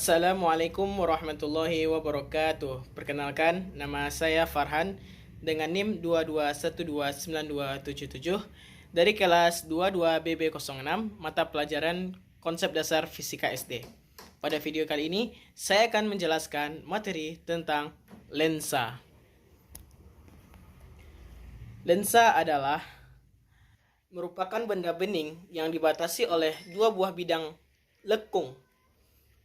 Assalamualaikum warahmatullahi wabarakatuh. Perkenalkan, nama saya Farhan dengan NIM 22129277 dari kelas 22BB06 mata pelajaran Konsep Dasar Fisika SD. Pada video kali ini, saya akan menjelaskan materi tentang lensa. Lensa adalah merupakan benda bening yang dibatasi oleh dua buah bidang lekung.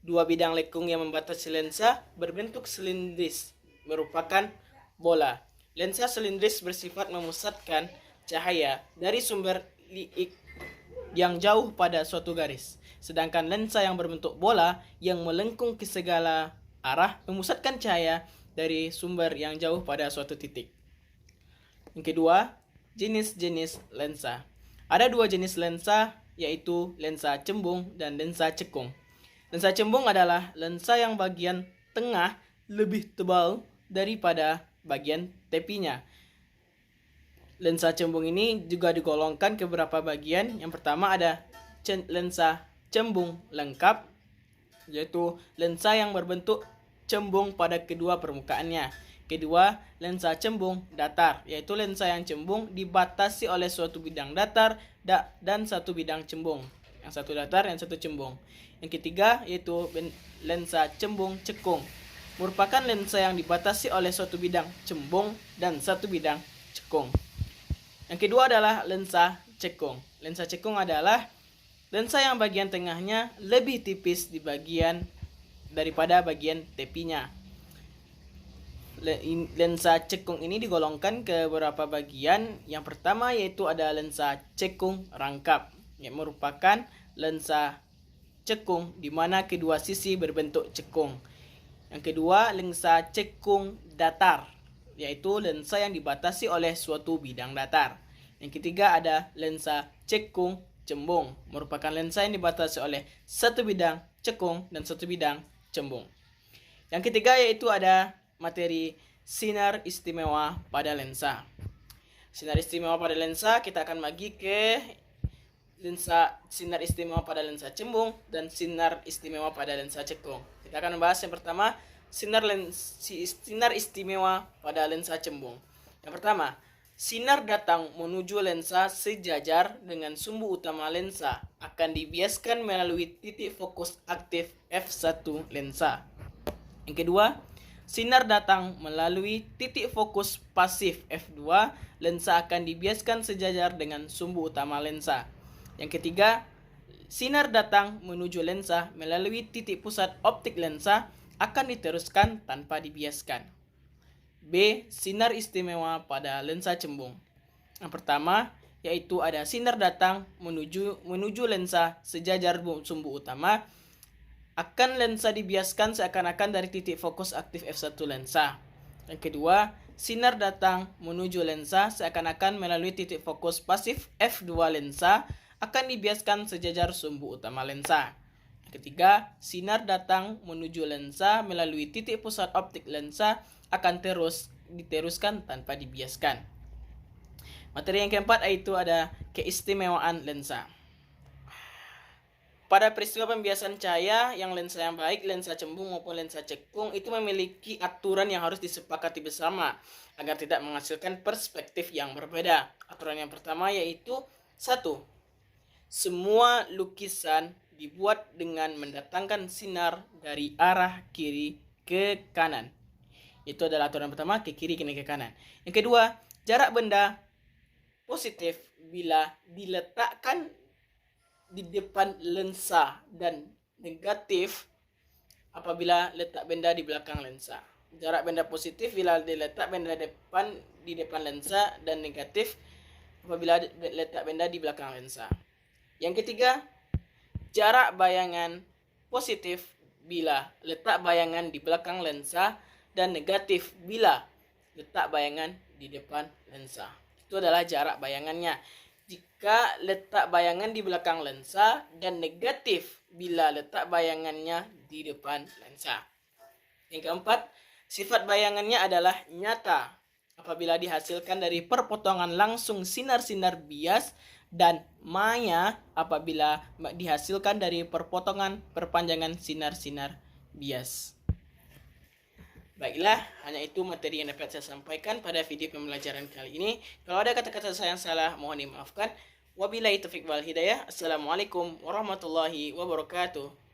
Dua bidang lekung yang membatasi lensa berbentuk silindris, merupakan bola. Lensa silindris bersifat memusatkan cahaya dari sumber liik yang jauh pada suatu garis. Sedangkan lensa yang berbentuk bola yang melengkung ke segala arah memusatkan cahaya dari sumber yang jauh pada suatu titik. Yang kedua, jenis-jenis lensa. Ada dua jenis lensa, yaitu lensa cembung dan lensa cekung. Lensa cembung adalah lensa yang bagian tengah lebih tebal daripada bagian tepinya. Lensa cembung ini juga digolongkan ke beberapa bagian. Yang pertama ada lensa cembung lengkap, yaitu lensa yang berbentuk cembung pada kedua permukaannya. Kedua, lensa cembung datar, yaitu lensa yang cembung dibatasi oleh suatu bidang datar dan satu bidang cembung. Yang satu datar, yang satu cembung. Yang ketiga yaitu lensa cembung cekung, merupakan lensa yang dibatasi oleh suatu bidang cembung dan satu bidang cekung. Yang kedua adalah lensa cekung. Lensa cekung adalah lensa yang bagian tengahnya lebih tipis di bagian daripada bagian tepinya. Lensa cekung ini digolongkan ke beberapa bagian. Yang pertama yaitu ada lensa cekung rangkap, yang merupakan lensa cekung di mana kedua sisi berbentuk cekung. Yang kedua, lensa cekung datar, yaitu lensa yang dibatasi oleh suatu bidang datar. Yang ketiga ada lensa cekung cembung, merupakan lensa yang dibatasi oleh satu bidang cekung dan satu bidang cembung. Yang ketiga yaitu ada materi sinar istimewa pada lensa. Sinar istimewa pada lensa kita akan bagi ke lensa sinar istimewa pada lensa cembung dan sinar istimewa pada lensa cekung. Kita akan membahas yang pertama sinar istimewa pada lensa cembung. Yang pertama, sinar datang menuju lensa sejajar dengan sumbu utama lensa akan dibiaskan melalui titik fokus aktif f1 lensa. Yang kedua, sinar datang melalui titik fokus pasif f2 lensa akan dibiaskan sejajar dengan sumbu utama lensa. Yang ketiga, sinar datang menuju lensa melalui titik pusat optik lensa akan diteruskan tanpa dibiaskan. B. Sinar istimewa pada lensa cembung. Yang pertama, yaitu ada sinar datang menuju lensa sejajar sumbu utama akan lensa dibiaskan seakan-akan dari titik fokus aktif f1 lensa. Yang kedua, sinar datang menuju lensa seakan-akan melalui titik fokus pasif f2 lensa akan dibiaskan sejajar sumbu utama lensa. Yang ketiga, sinar datang menuju lensa melalui titik pusat optik lensa akan diteruskan tanpa dibiaskan. Materi yang keempat yaitu ada keistimewaan lensa. Pada peristiwa pembiasan cahaya yang lensa yang baik, lensa cembung maupun lensa cekung itu memiliki aturan yang harus disepakati bersama agar tidak menghasilkan perspektif yang berbeda. Aturan yang pertama yaitu 1. Semua lukisan dibuat dengan mendatangkan sinar dari arah kiri ke kanan. Itu adalah aturan pertama, ke kiri ke kanan. Yang kedua, jarak benda positif bila diletakkan di depan lensa dan negatif apabila letak benda di belakang lensa. Jarak benda positif bila diletak benda di depan lensa dan negatif apabila letak benda di belakang lensa. Yang ketiga, jarak bayangan positif bila letak bayangan di belakang lensa dan negatif bila letak bayangan di depan lensa. Itu adalah jarak bayangannya. Jika letak bayangan di belakang lensa dan negatif bila letak bayangannya di depan lensa. Yang keempat, sifat bayangannya adalah nyata apabila dihasilkan dari perpotongan langsung sinar-sinar bias dan maya apabila dihasilkan dari perpotongan perpanjangan sinar-sinar bias. Baiklah, hanya itu materi yang dapat saya sampaikan pada video pembelajaran kali ini. Kalau ada kata-kata saya yang salah, mohon dimaafkan. Wabillahi taufiq wal hidayah. Assalamualaikum warahmatullahi wabarakatuh.